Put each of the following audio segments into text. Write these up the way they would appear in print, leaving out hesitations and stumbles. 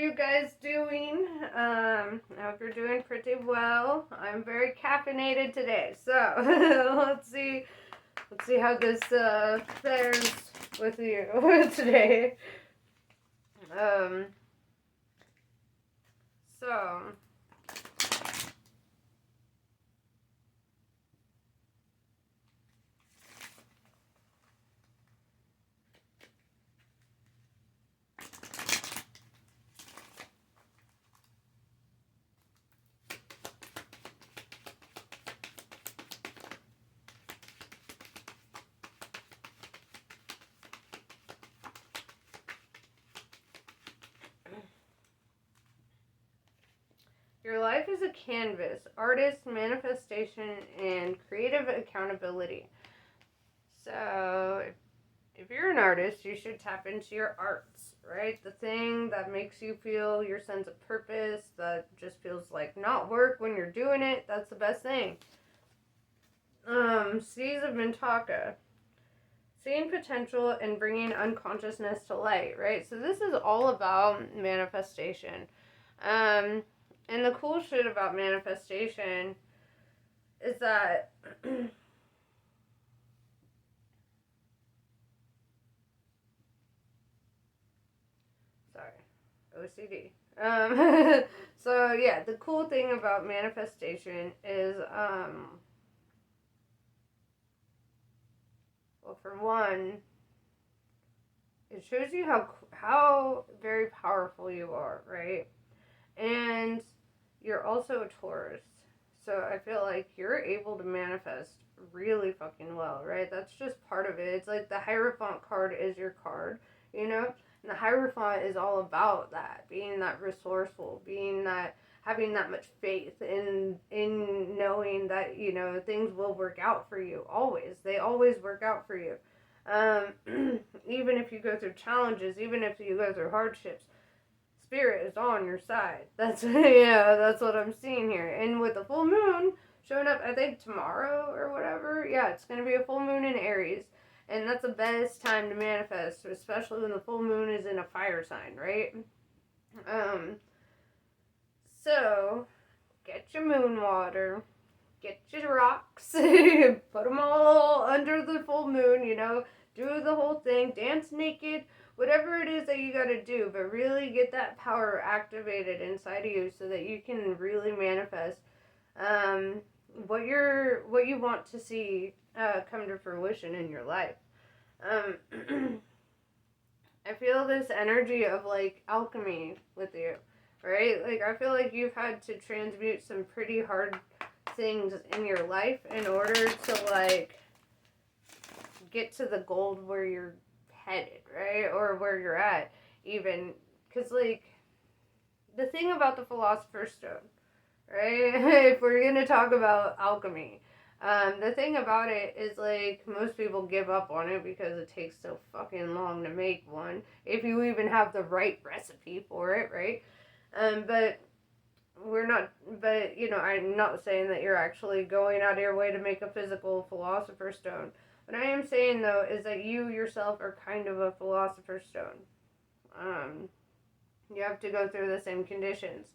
you guys doing? I hope you're doing pretty well. I'm very caffeinated today, so let's see how this fares with you today. Um, so your life is a canvas, artist, manifestation, and creative accountability. So, if you're an artist, you should tap into your arts, right? The thing that makes you feel your sense of purpose, that just feels like not work when you're doing it, that's the best thing. Seeds of Mintaka. Seeing potential and bringing unconsciousness to light, right? So this is all about manifestation. And the cool shit about manifestation is that sorry, OCD. So yeah, the cool thing about manifestation is, well, for one, it shows you how very powerful you are, right? And you're also a Taurus. So I feel like you're able to manifest really fucking well, right? That's just part of it. It's like the Hierophant card is your card, you know? And the Hierophant is all about that, being that resourceful, being that, having that much faith in knowing that, you know, things will work out for you. Always. They always work out for you. Even if you go through challenges, even if you go through hardships, spirit is on your side. That's that's what I'm seeing here. And with the full moon showing up, I think tomorrow or whatever, yeah, it's gonna be a full moon in Aries. And that's the best time to manifest, especially when the full moon is in a fire sign, right? So get your moon water, get your rocks, put them all under the full moon, you know, do the whole thing, dance naked, whatever it is that you got to do, but really get that power activated inside of you so that you can really manifest what you want to see come to fruition in your life. I feel this energy of like alchemy with you, right? Like I feel like you've had to transmute some pretty hard things in your life in order to like get to the gold where you're headed, right? Or where you're at, even. Because, like, the thing about the Philosopher's Stone, right? If we're going to talk about alchemy, the thing about it is, like, most people give up on it because it takes so fucking long to make one, if you even have the right recipe for it, right? But you know, I'm not saying that you're actually going out of your way to make a physical Philosopher's Stone. What I am saying, though, is that you yourself are kind of a Philosopher's Stone. You have to go through the same conditions.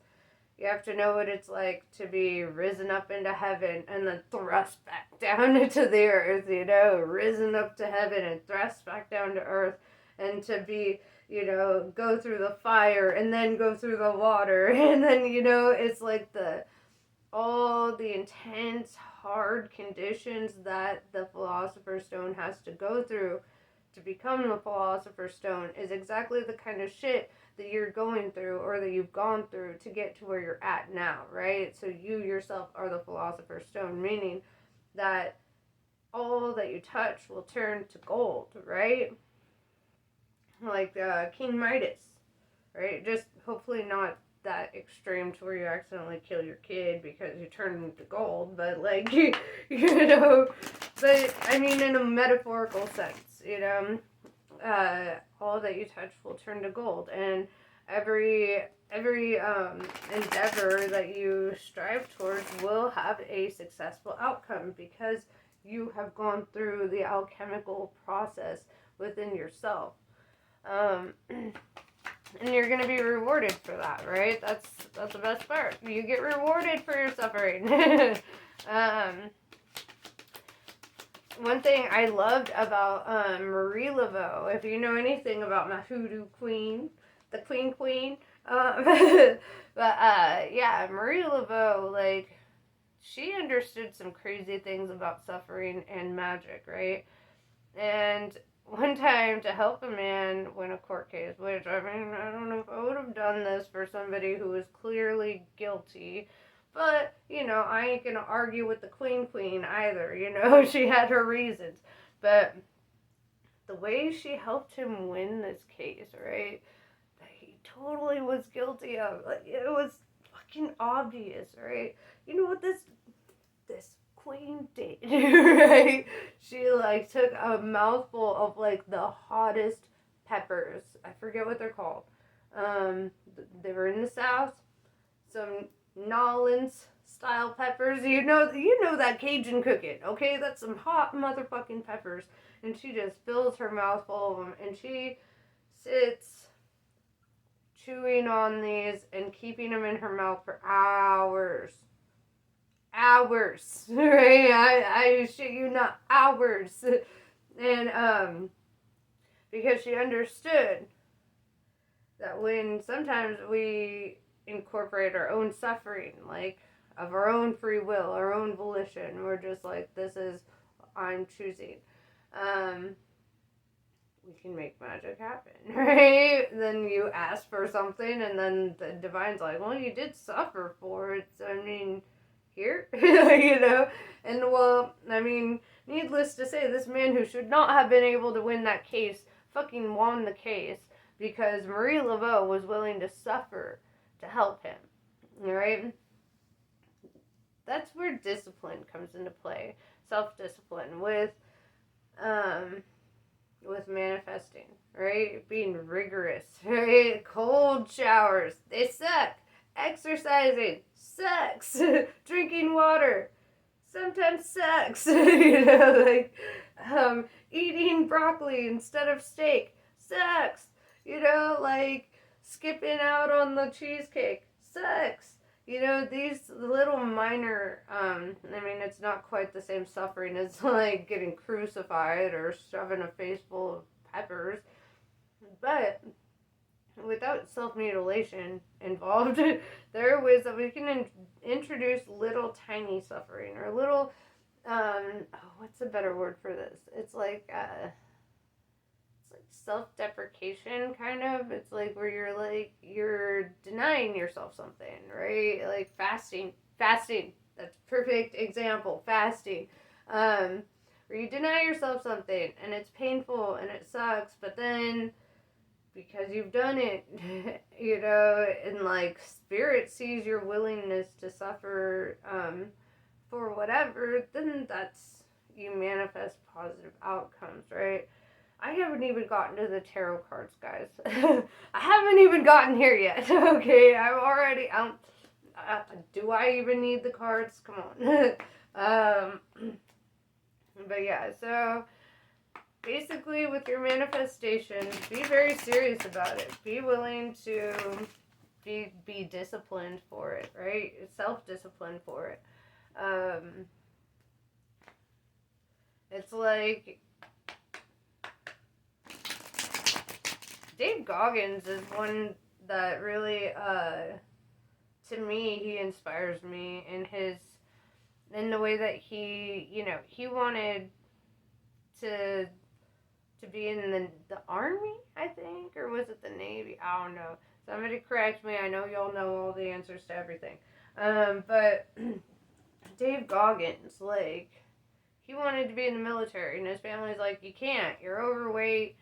You have to know what it's like to be risen up into heaven and then thrust back down into the earth, you know, risen up to heaven and thrust back down to earth, and to be, you know, go through the fire and then go through the water, and then, you know, it's like all the intense, hard conditions that the Philosopher's Stone has to go through to become the Philosopher's Stone is exactly the kind of shit that you're going through or that you've gone through to get to where you're at now, right? So you yourself are the Philosopher's Stone, meaning that all that you touch will turn to gold, right? Like King Midas, right? Just hopefully not that extreme to where you accidentally kill your kid because you turn him to gold, but like, you know, but I mean in a metaphorical sense, you know, all that you touch will turn to gold, and every endeavor that you strive towards will have a successful outcome because you have gone through the alchemical process within yourself. And you're gonna be rewarded for that, right? That's the best part. You get rewarded for your suffering. One thing I loved about Marie Laveau, if you know anything about my hoodoo queen, the queen, yeah, Marie Laveau, like, she understood some crazy things about suffering and magic, right? And one time, to help a man win a court case, which, I mean, I don't know if I would have done this for somebody who was clearly guilty, but, you know, I ain't gonna argue with the queen either, you know, she had her reasons. But the way she helped him win this case, right, that he totally was guilty of, like, it was fucking obvious, right? You know what this queen did, right? She, like, took a mouthful of, like, the hottest peppers. I forget what they're called. They were in the South. Some Nolans style peppers. You know that Cajun cooking, okay? That's some hot motherfucking peppers. And she just fills her mouth full of them. And she sits chewing on these and keeping them in her mouth for hours. Hours, right? I shit you not, hours. And because she understood that when sometimes we incorporate our own suffering, like of our own free will, our own volition, we're just like, this is, I'm choosing. We can make magic happen, right? Then you ask for something, and then the divine's like, well, you did suffer for it. So, I mean, here, you know? And, well, I mean, needless to say, this man who should not have been able to win that case fucking won the case because Marie Laveau was willing to suffer to help him, right? That's where discipline comes into play. Self-discipline with manifesting, right? Being rigorous, right? Cold showers, they suck. Exercising sucks. Drinking water sometimes sucks. You know, like eating broccoli instead of steak sucks. You know, like skipping out on the cheesecake sucks. You know, these little minor, I mean, it's not quite the same suffering as like getting crucified or shoving a face full of peppers, but without self-mutilation involved, there are ways that we can introduce little tiny suffering or little, what's a better word for this? It's like self-deprecation, kind of. It's like where you're denying yourself something, right? Like fasting, that's a perfect example. Fasting, where you deny yourself something and it's painful and it sucks, but then because you've done it, you know, and like spirit sees your willingness to suffer for whatever, then that's, you manifest positive outcomes, right? I haven't even gotten to the tarot cards, guys. I haven't even gotten here yet. Okay, I'm already out. Do I even need the cards? Come on. But yeah, so basically with your manifestation, be very serious about it. Be willing to be disciplined for it, right? Self-disciplined for it. It's like Dave Goggins is one that really, to me, he inspires me in the way that he, you know, he wanted to be in the Army, I think, or was it the Navy? I don't know. Somebody correct me. I know y'all know all the answers to everything. But Dave Goggins, like, he wanted to be in the military, and his family's like, you can't. You're overweight.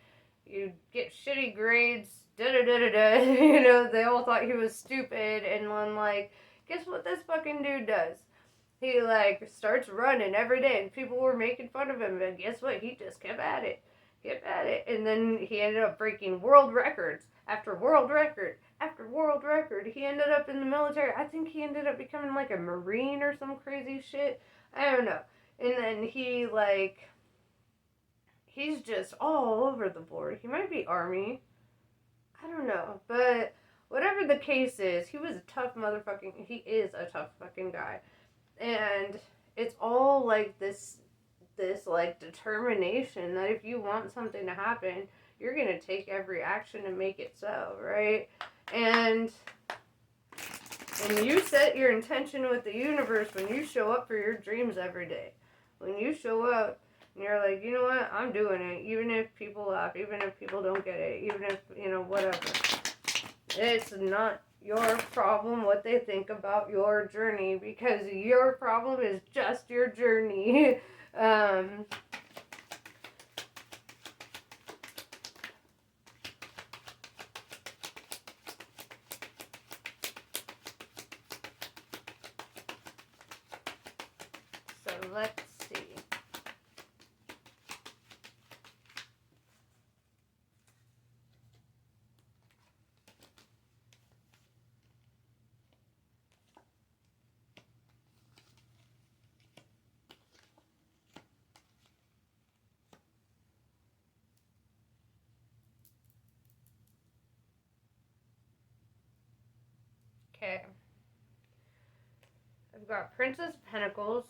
You get shitty grades. Da-da-da-da-da. You know, they all thought he was stupid, and then, like, guess what this fucking dude does? He, like, starts running every day, and people were making fun of him, and guess what? He just kept at it. And then he ended up breaking world records after world record after world record. He ended up in the military. I think he ended up becoming, like, a Marine or some crazy shit. I don't know. And then he, like, he's just all over the board. He might be Army. I don't know, but whatever the case is, he is a tough fucking guy. And it's all like this like determination that if you want something to happen, you're going to take every action to make it so, right? And you set your intention with the universe when you show up for your dreams every day. When you show up and you're like, you know what, I'm doing it, even if people laugh, even if people don't get it, even if, whatever. It's not your problem what they think about your journey, because your problem is just your journey. So let's see. Okay. I've got Princess of Pentacles.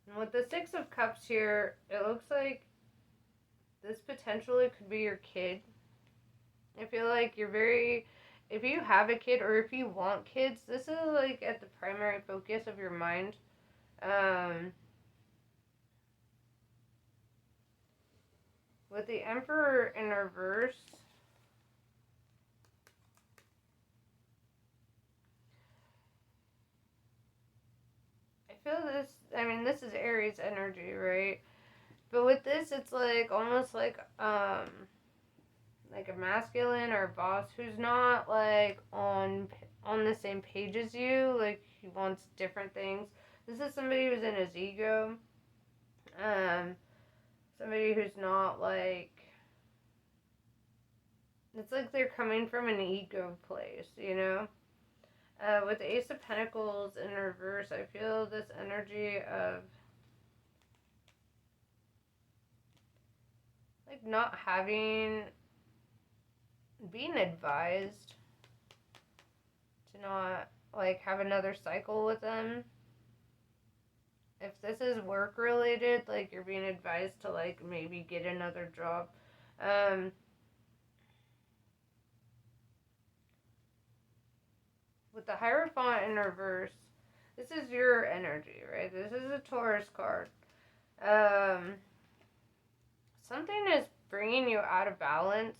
And with the Six of Cups here, it looks like this potentially could be your kid. I feel like if you have a kid or if you want kids, this is like at the primary focus of your mind. With the Emperor in reverse, I feel this is Aries energy, right? But with this, it's like almost like a masculine or a boss who's not like on the same page as you. Like he wants different things. This is somebody who's in his ego. Somebody who's not like. It's like they're coming from an ego place, with the Ace of Pentacles in reverse, I feel this energy of like not being advised to not like have another cycle with them. If this is work related, like you're being advised to like maybe get another job. With the Hierophant in reverse, this is your energy, right? This is a Taurus card. Something is bringing you out of balance.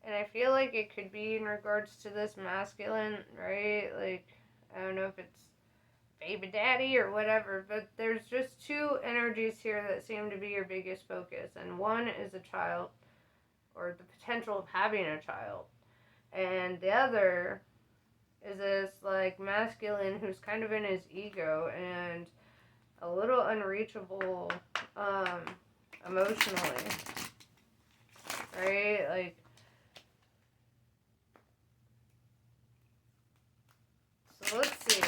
And I feel like it could be in regards to this masculine, right? Like, I don't know if it's baby daddy or whatever, but there's just two energies here that seem to be your biggest focus. And one is a child, or the potential of having a child. And the other is this, like, masculine who's kind of in his ego and a little unreachable emotionally. Right? Like, so let's see.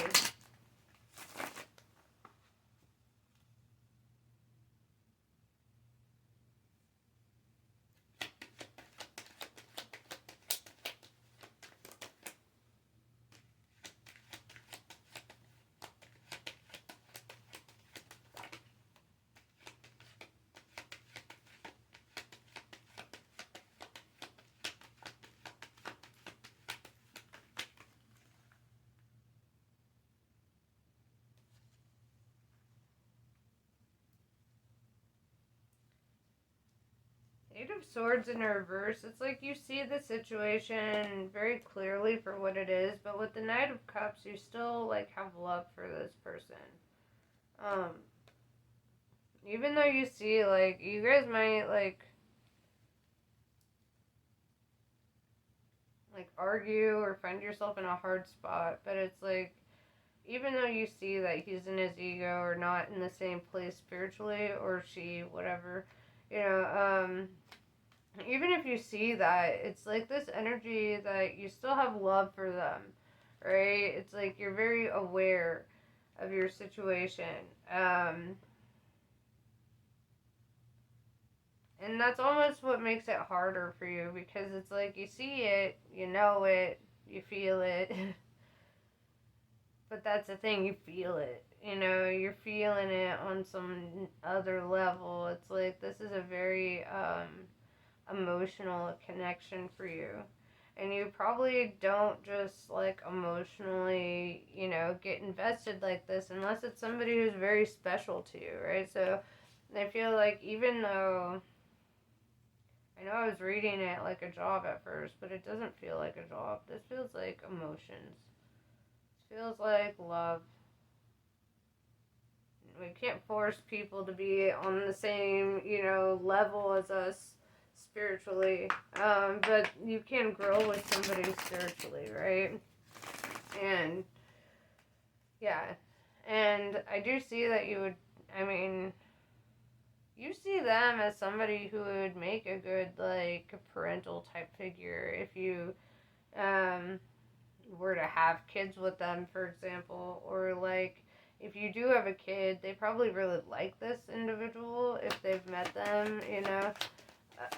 Eight of Swords in reverse, it's like you see the situation very clearly for what it is, but with the Knight of Cups, you still, like, have love for this person. Even though you see, like, you guys might, like, argue or find yourself in a hard spot, but it's like, even though you see that he's in his ego or not in the same place spiritually, or she, whatever, even if you see that, it's like this energy that you still have love for them, right? It's like you're very aware of your situation. And that's almost what makes it harder for you, because it's like you see it, you know it, you feel it. But that's the thing, you feel it. You know, you're feeling it on some other level. It's like this is a very emotional connection for you. And you probably don't just like emotionally, you know, get invested like this unless it's somebody who's very special to you, right? So I feel like even though I know I was reading it like a job at first, but it doesn't feel like a job. This feels like emotions. It feels like love. We can't force people to be on the same, you know, level as us spiritually. But you can grow with somebody spiritually, right? And yeah. And I do see that you would, I mean, you see them as somebody who would make a good, like, parental type figure if you um, were to have kids with them, for example, or like if you do have a kid, they probably really like this individual if they've met them, you know. Uh,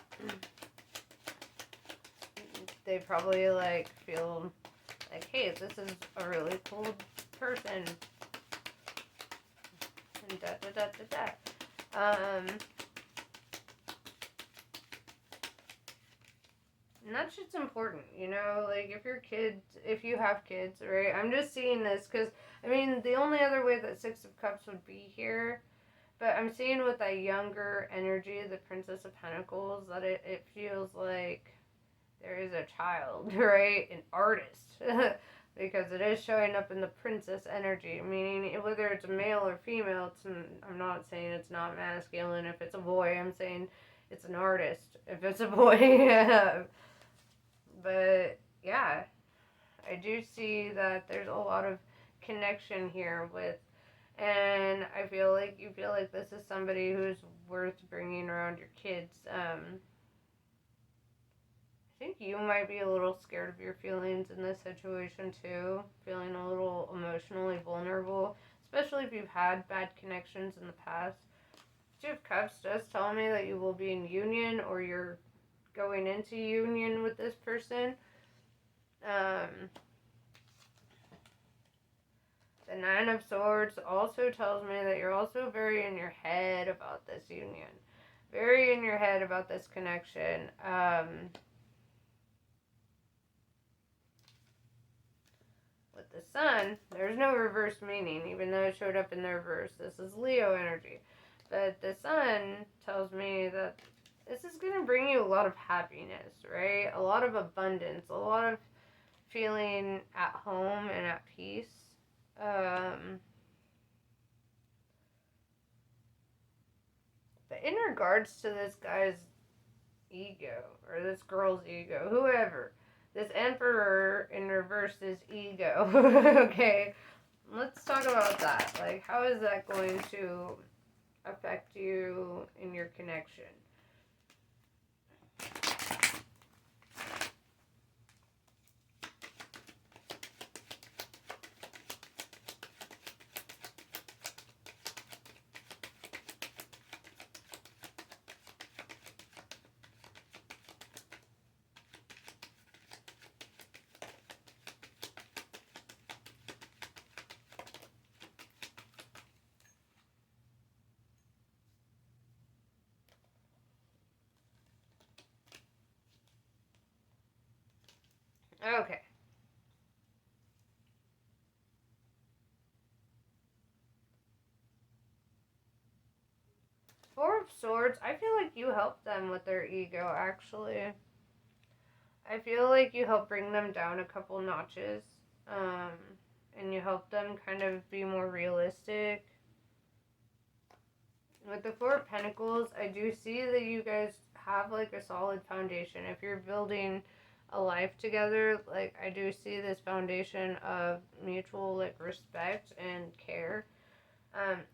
they probably like feel like, hey, this is a really cool person. And da da da da da. And that's just important, you know, like if you have kids, right? I'm just seeing this because, I mean, the only other way that Six of Cups would be here, but I'm seeing with that younger energy, the Princess of Pentacles, that it feels like there is a child, right? An artist. Because it is showing up in the princess energy, meaning whether it's a male or female, I'm not saying it's not masculine. If it's a boy, I'm saying it's an artist. If it's a boy, but yeah, I do see that there's a lot of connection here with, and I feel like you feel like this is somebody who's worth bringing around your kids. I think you might be a little scared of your feelings in this situation too, feeling a little emotionally vulnerable, especially if you've had bad connections in the past. Two of Cups does tell me that you will be in union or you're going into union with this person. Um, The Nine of Swords also tells me that you're also very in your head about this union. Very in your head about this connection. With the Sun, there's no reverse meaning, even though it showed up in the reverse. This is Leo energy. But the Sun tells me that this is going to bring you a lot of happiness, right? A lot of abundance, a lot of feeling at home and at peace. But in regards to this guy's ego, or this girl's ego, whoever, this Emperor in reverse is ego. Okay, let's talk about that. Like, how is that going to affect you in your connection? Okay. Four of Swords, I feel like you helped them with their ego, actually. I feel like you helped bring them down a couple notches. Um, and you help them kind of be more realistic. With the Four of Pentacles, I do see that you guys have like a solid foundation. If you're building a life together, like I do see this foundation of mutual like respect and care.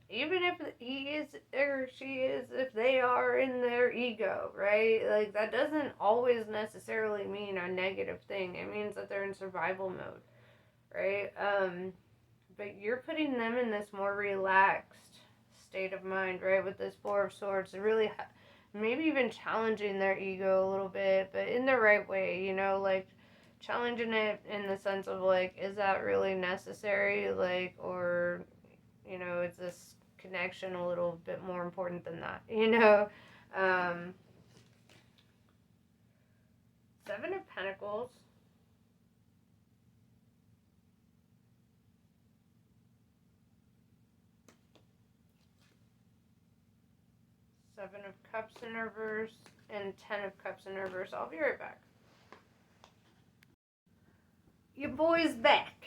Even if he is or she is, if they are in their ego, right? Like that doesn't always necessarily mean a negative thing. It means that they're in survival mode, right? But you're putting them in this more relaxed state of mind, right? With this Four of Swords, really maybe even challenging their ego a little bit, but in the right way, you know, like challenging it in the sense of like, is that really necessary? Like, or, you know, is this connection a little bit more important than that? You know? Um, Seven of Pentacles. Seven of Cups in reverse. And 10 of Cups in reverse. I'll be right back. Your boy's back.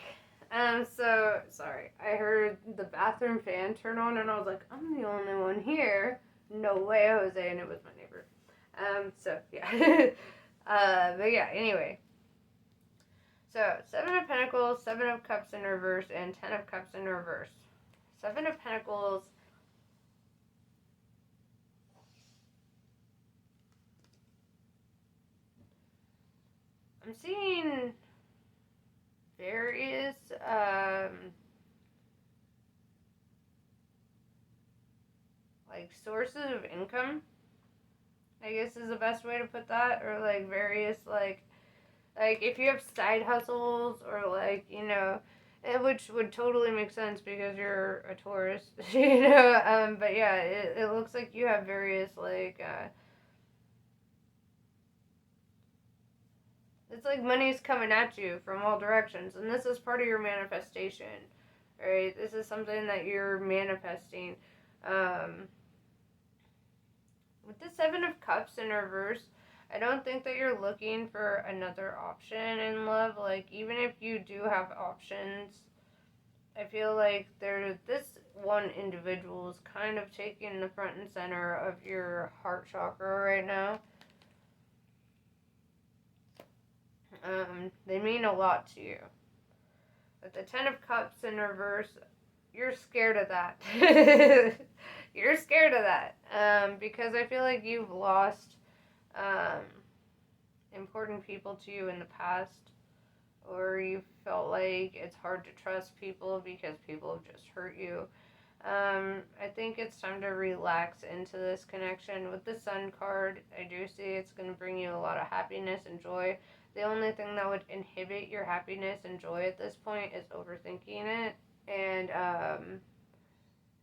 So, sorry. I heard the bathroom fan turn on and I was like, I'm the only one here. No way, Jose. And it was my neighbor. So, yeah. But yeah, anyway. So, Seven of Pentacles, Seven of Cups in reverse, and 10 of Cups in reverse. Seven of Pentacles. I'm seeing various, like, sources of income, I guess is the best way to put that. Or, like, various, like if you have side hustles or like, you know, which would totally make sense because you're a Taurus, you know, but yeah, it looks like you have various like, it's like money's coming at you from all directions, and this is part of your manifestation, right? This is something that you're manifesting. With the Seven of Cups in reverse, I don't think that you're looking for another option in love. Like, even if you do have options, I feel like this one individual is kind of taking the front and center of your heart chakra right now. They mean a lot to you. But the Ten of Cups in reverse, you're scared of that. You're scared of that. Because I feel like you've lost important people to you in the past, or you felt like it's hard to trust people because people have just hurt you. I think it's time to relax into this connection. With the Sun card, I do see it's going to bring you a lot of happiness and joy. The only thing that would inhibit your happiness and joy at this point is overthinking it, and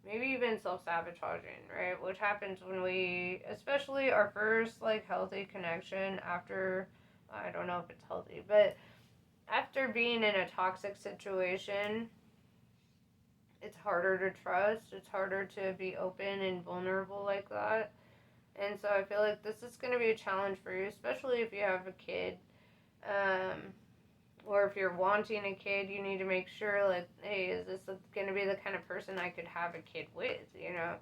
maybe even self-sabotaging, right? Which happens when we, especially our first like healthy connection after, I don't know if it's healthy, but after being in a toxic situation, it's harder to trust. It's harder to be open and vulnerable like that. And so I feel like this is going to be a challenge for you, especially if you have a kid. Or if you're wanting a kid, you need to make sure, like, hey, is this going to be the kind of person I could have a kid with, you know?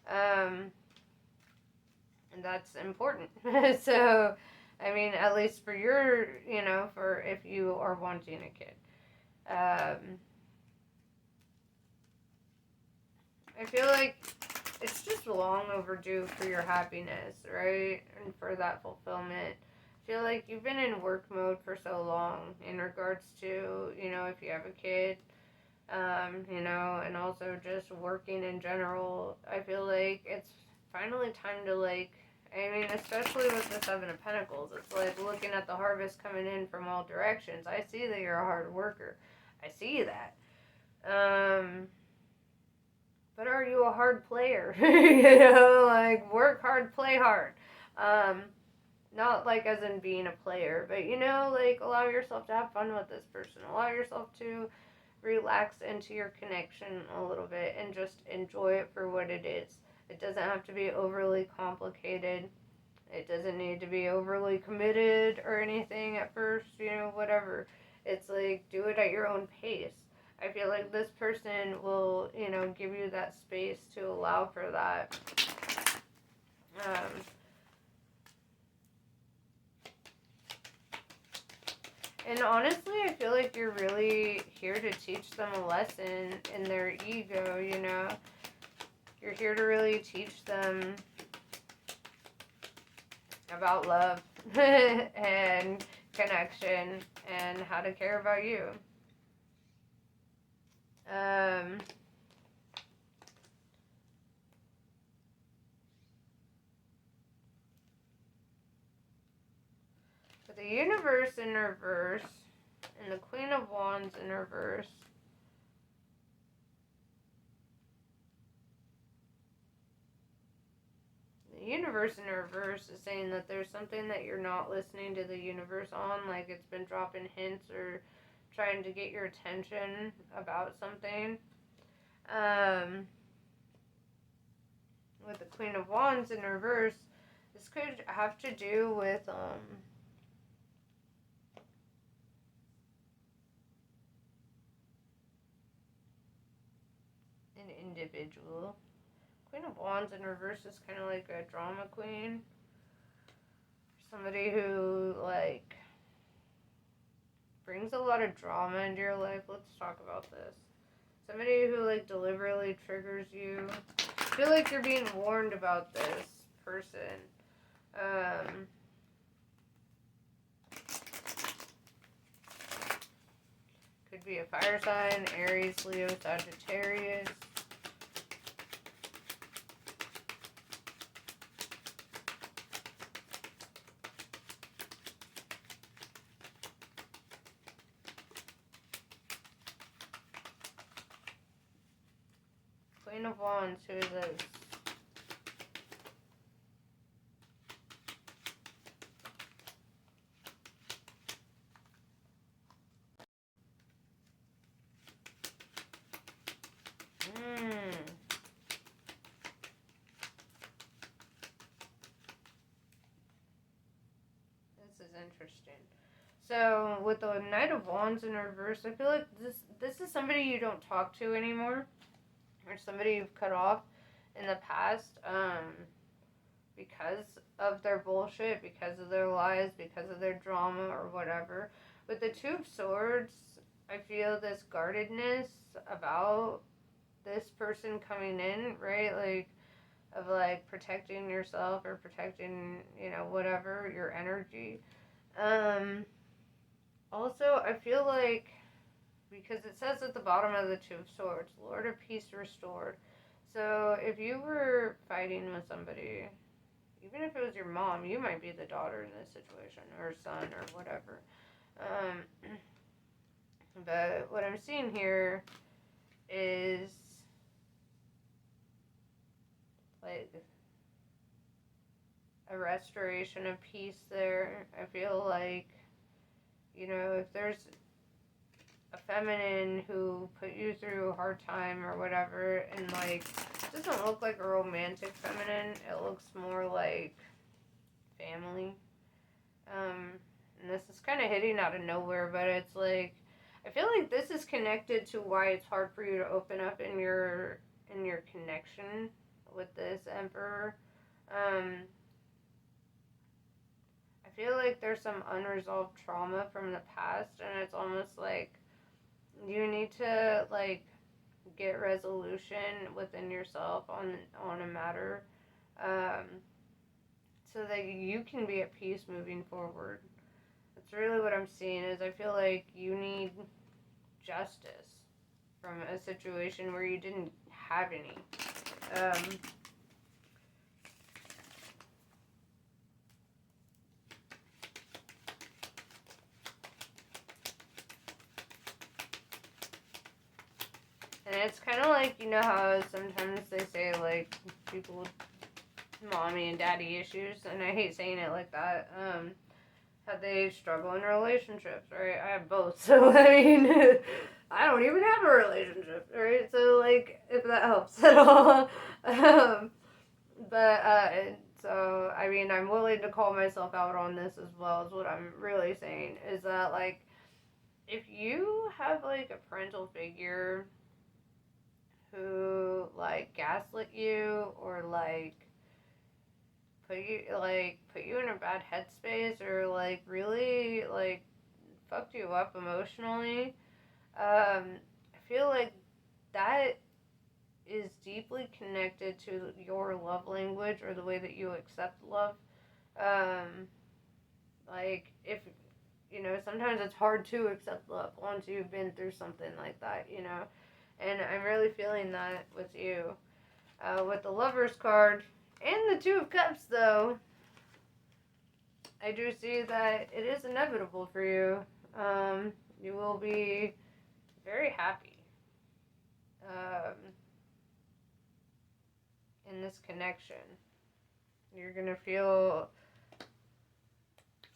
And that's important. So, I mean, at least for your, you know, for if you are wanting a kid. I feel like it's just long overdue for your happiness, right? And for that fulfillment. I feel like you've been in work mode for so long in regards to, you know, if you have a kid, you know, and also just working in general. I feel like it's finally time to, like, I mean, especially with the Seven of Pentacles, it's like looking at the harvest coming in from all directions. I see that you're a hard worker. I see that. But are you a hard player? You know, like, work hard, play hard. Not like as in being a player, but, you know, like, allow yourself to have fun with this person. Allow yourself to relax into your connection a little bit and just enjoy it for what it is. It doesn't have to be overly complicated. It doesn't need to be overly committed or anything at first, you know, whatever. It's like, do it at your own pace. I feel like this person will, you know, give you that space to allow for that. And honestly, I feel like you're really here to teach them a lesson in their ego, you know? You're here to really teach them about love and connection and how to care about you. the Universe in reverse and the Queen of Wands in reverse. The Universe in reverse is saying that there's something that you're not listening to the universe on, like it's been dropping hints or trying to get your attention about something. With the Queen of Wands in reverse, this could have to do with an individual. Queen of Wands in reverse is kind of like a drama queen. Somebody who, like, brings a lot of drama into your life. Let's talk about this. Somebody who, like, deliberately triggers you. I feel like you're being warned about this person. Could be a fire sign, Aries, Leo, Sagittarius. Queen of Wands, who is this? This is interesting. So, with the Knight of Wands in reverse, I feel like this is somebody you don't talk to anymore. Or somebody you've cut off in the past, because of their bullshit, because of their lies, because of their drama, or whatever. With the Two of Swords, I feel this guardedness about this person coming in, right? Like, of, like, protecting yourself or protecting, whatever, your energy. Also, I feel like, because it says at the bottom of the Two of Swords, Lord of Peace restored. So if you were fighting with somebody, even if it was your mom, you might be the daughter in this situation, or son, or whatever. But what I'm seeing here is, like, a restoration of peace there. I feel like, if there's a feminine who put you through a hard time or whatever, and, like, it doesn't look like a romantic feminine, it looks more like family. And this is kind of hitting out of nowhere, but it's like, I feel like this is connected to why it's hard for you to open up in your connection with this Emperor. I feel like there's some unresolved trauma from the past, and it's almost like you need to, like, get resolution within yourself on a matter, so that you can be at peace moving forward. That's really what I'm seeing, is I feel like you need justice from a situation where you didn't have any. And it's kind of like, how sometimes they say, like, people with mommy and daddy issues, and I hate saying it like that, how they struggle in relationships, right? I have both, so, I mean, I don't even have a relationship, right? So, like, if that helps at all. So, I mean, I'm willing to call myself out on this as well, is what I'm really saying, is that, like, if you have, like, a parental figure who, like, gaslit you, or, like, put you in a bad headspace, or, like, really, like, fucked you up emotionally, I feel like that is deeply connected to your love language, or the way that you accept love. Like, if, sometimes it's hard to accept love once you've been through something like that, and I'm really feeling that with you. With the Lover's card and the Two of Cups, though, I do see that it is inevitable for you. You will be very happy in this connection. You're going to feel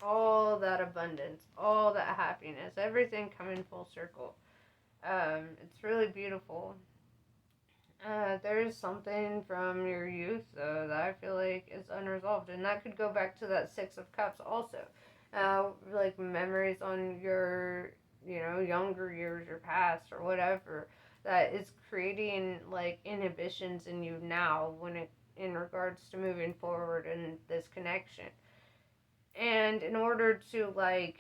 all that abundance, all that happiness, everything coming full circle. It's really beautiful. There's something from your youth, though, that I feel like is unresolved, and that could go back to that Six of Cups also. Like memories on your, younger years, your past, or whatever, that is creating, like, inhibitions in you now in regards to moving forward in this connection. And in order to, like,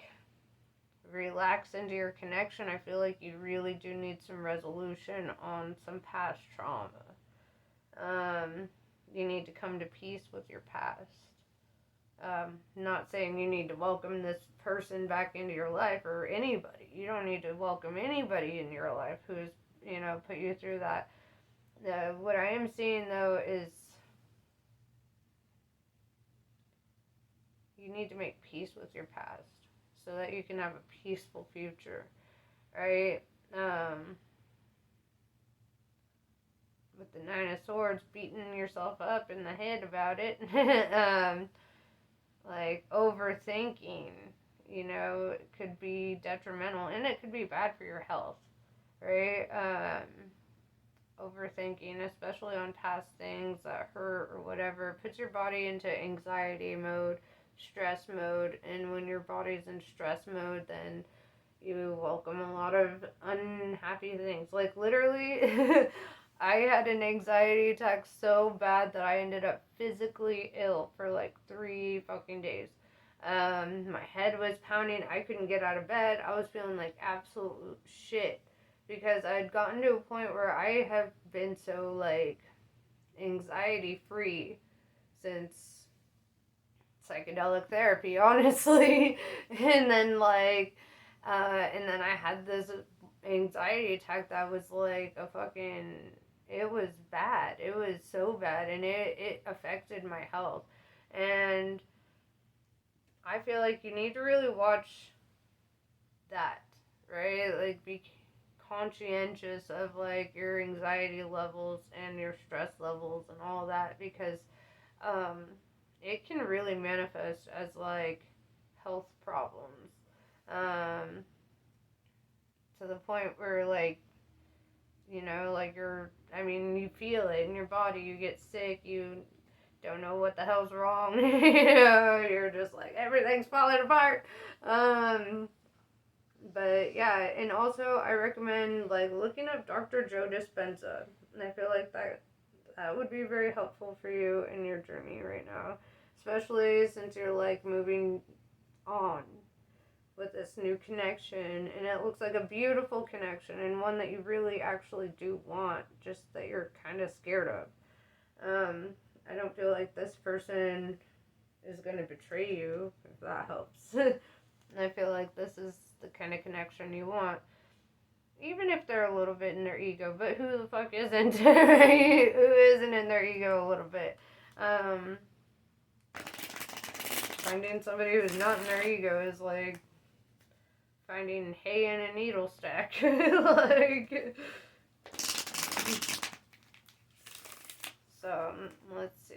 relax into your connection, I feel like you really do need some resolution on some past trauma. You need to come to peace with your past. Not saying you need to welcome this person back into your life or anybody. You don't need to welcome anybody in your life who's, put you through that. What I am seeing, though, is you need to make peace with your past so that you can have a peaceful future, right? With the Nine of Swords, beating yourself up in the head about it, like overthinking, it could be detrimental, and it could be bad for your health, right? Overthinking, especially on past things that hurt or whatever, puts your body into anxiety mode, stress mode, and when your body's in stress mode, then you welcome a lot of unhappy things. Like, literally, I had an anxiety attack so bad that I ended up physically ill for like 3 fucking days. My head was pounding. I couldn't get out of bed. I was feeling like absolute shit because I'd gotten to a point where I have been so, like, anxiety free since psychedelic therapy, honestly. And then, like, and then I had this anxiety attack that was like a fucking, it was bad. It was so bad, and it affected my health. And I feel like you need to really watch that, right? Like, be conscientious of, like, your anxiety levels and your stress levels and all that, because it can really manifest as, like, health problems, to the point where, like, like, you feel it in your body, you get sick, you don't know what the hell's wrong, you're just like, everything's falling apart. But yeah, and also I recommend, like, looking up Dr. Joe Dispenza, and I feel like that would be very helpful for you in your journey right now, especially since you're, like, moving on with this new connection, and it looks like a beautiful connection and one that you really actually do want, just that you're kind of scared of. I don't feel like this person is going to betray you, if that helps. And I feel like this is the kind of connection you want, even if they're a little bit in their ego, but who the fuck isn't? Right? Who isn't in their ego a little bit? Finding somebody who's not in their ego is like finding hay in a needle stack. Like, so, let's see.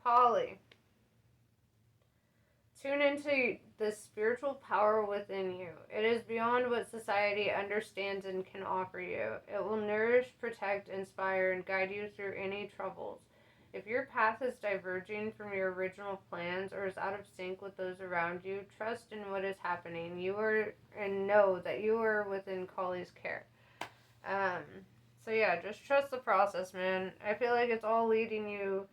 Kapali. Tune into the spiritual power within you. It is beyond what society understands and can offer you. It will nourish, protect, inspire, and guide you through any troubles. If your path is diverging from your original plans or is out of sync with those around you, trust in what is happening. And know that you are within Kali's care. So yeah, just trust the process, man. I feel like it's all leading you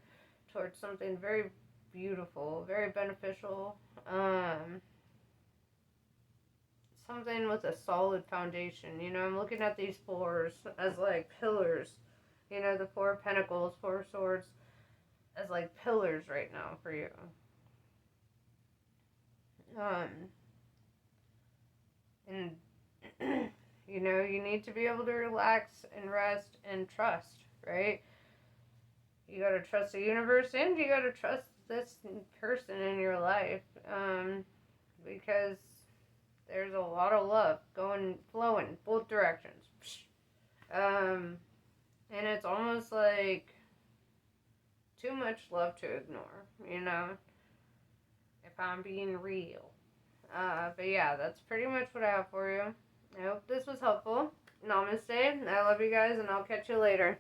towards something very beautiful, very beneficial. something with a solid foundation. You know, I'm looking at these fours as like pillars. You know, the Four of Pentacles, Four of Swords, as like pillars right now for you. And you know, you need to be able to relax and rest and trust, right? You gotta trust the universe and you gotta trust this person in your life, because there's a lot of love flowing both directions. And it's almost like too much love to ignore, you know, if I'm being real. But yeah, that's pretty much what I have for you. I hope this was helpful. Namaste. I love you guys, and I'll catch you later.